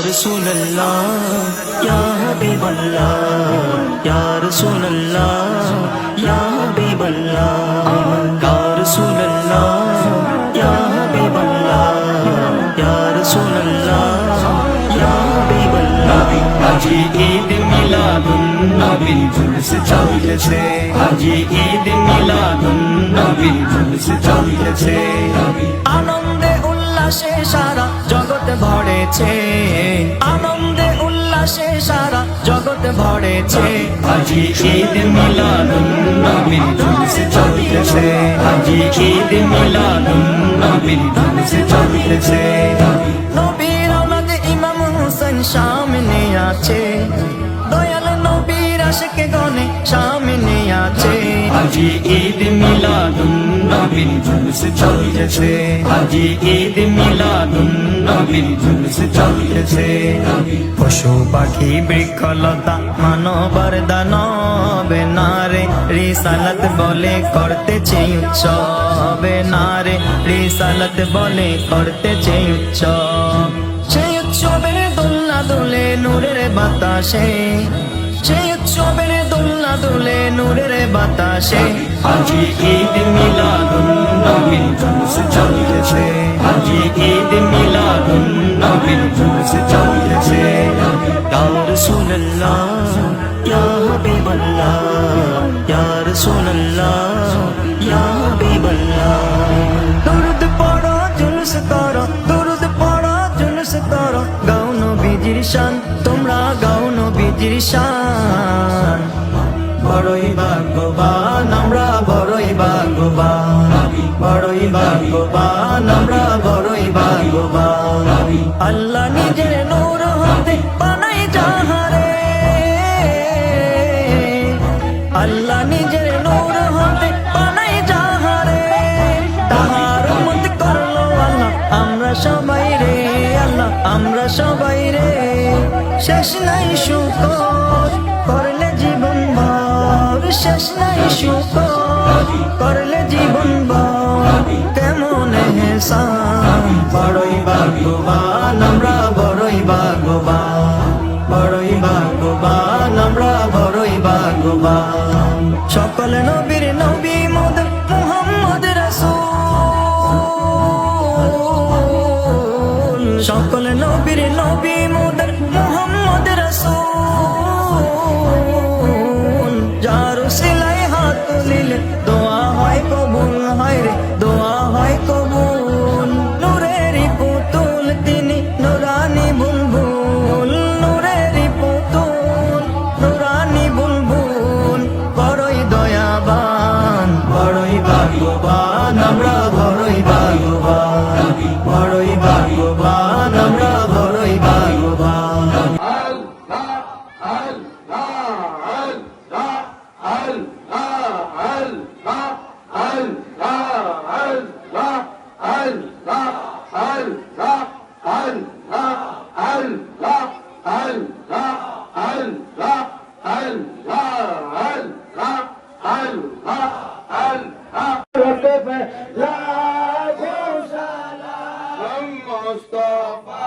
রাসূলুল্লাহ ইয়া হাবিবাল্লাহ ইয়া রাসূলুল্লাহ ইয়া হাবিবাল্লাহ ইয়া রাসূলুল্লাহ ইয়া হাবিবাল্লাহ ইয়া রাসূলুল্লাহ ইয়া হাবিবাল্লাহ আজি ঈদ মিলাদুন নবী জুলুস চলেছে আজি ঈদ মিলাদুন নবী জুলুস চলেছে আনন্দে উল্লাসে সারা জগৎ ভরেছে আনন্দে উল্লাসে সারা জগৎ ভরেছে আজি ঈদ মিলাদুন নবী জুলুস চলেছে আজি ঈদ মিলাদুন নবী জুলুস চলেছে নবীর আওলাদ ইমাম হোসেন সামনে আছে দয়াল নবীর আশিকে গনে সামনে আছে আজি ঈদ মিলাদুন নবী জুলুস চলেছে আজি ঈদ মিলাদুন নবী জুলুস চলেছে পশু পাখি বৃক্ষলতা মানবর দানবে নারে রিসালাত বলে করতেছে উৎসব নারে রিসালাত বলে করতেছে উৎসব সেই উৎসবের দোলনা দোলে নূরের বাতাসে সেই উৎসবের দোলনা দোলে নূরের বাতাসে আজি ঈদ মিলাদুন নবী জুলুস চলেছে আজি ঈদ মিলাদুন নবী জুলুস চলেছে ইয়া রাসূলুল্লাহ ইয়া হাবিবাল্লাহ ইয়া রাসূলুল্লাহ ইয়া হাবিবাল্লাহ দরুদ পড়ো জুলুস করো দরুদ পড়ো জুলুস করো গাও নবীজির শান তোমরা গাও নবীজির শান বড়ই ভাগ্যবান আমরা বড়ই ভাগ্যবান বড়ই ভাগ্যবান আমরা বড়ই ভাগ্যবান আল্লাহ নিজের নূর হতে বানাই যাহারে আল্লাহ নিজের নূর হতে বানাই যাহারে তাহার উম্মত করলো আল্লাহ আমরা সবাই রে আল্লাহ আমরা সবাই রে শেষ নাই শুকর করলে জীবন ভর শেষ নাই শুকর করলে জীবন ভর কেমন হেসান বড়ই ভাগ্যবান আমরা বড়ই ভাগ্যবান বড়ই ভাগ্যবান আমরা বড়ই ভাগ্যবান সকল নবীর নবী মোদের মুহাম্মদ রাসূল সকল নবীর নবী মোদের মুহাম্মদ রাসূল যার সিলাই হাত তুলিলে দোয়া হয় কবুল হয় রে দোয়া হয় কবুল নূরেরই পুতুল তিনি নুরানি বুলবুল নূরেরই পুতুল নুরানি বুলবুল বড়ই দয়াবান বড়ই ভাগ্যবান আমরা বড়ই ভাগ্যবান বড়ই ভাগ্যবান আমরা বড়ই ভাগ্যবান Mustafa